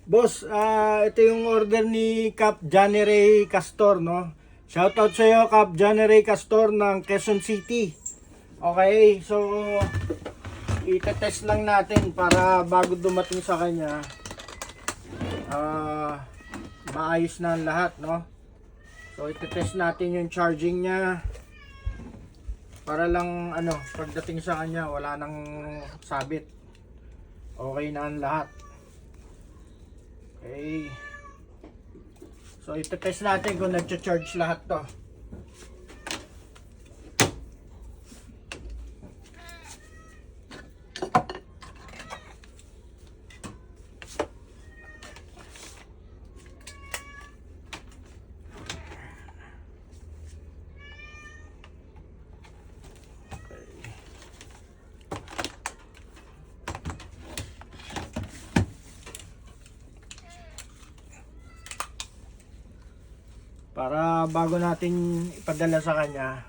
Boss, ito yung order ni Cap Johnny Ray Castor, no? Shoutout sa iyo, Cap Johnny Ray Castor ng Quezon City. Okay, so itetest lang natin para bago dumating sa kanya, maayos na ang lahat, no? So itetest natin yung charging niya para lang pagdating sa kanya wala nang sabit. Okay na ang lahat. Okay. So itetest natin kung nagcha-charge lahat to. Para bago natin ipadala sa kanya,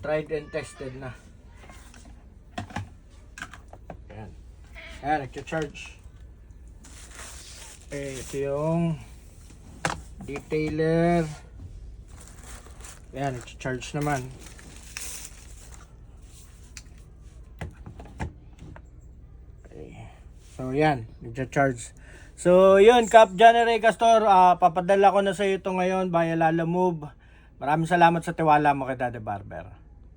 tried and tested na. Ayan. Ayan, nagcha-charge. Okay, ito yung detailer. Ayan, nagcha-charge naman. Okay. So, yan, nagcha-charge. So, yun, Cap Johnny Ray Castor, papadala ko na sa iyo ito ngayon via Lalamove. Maraming salamat sa tiwala mo kay Daddy Barber.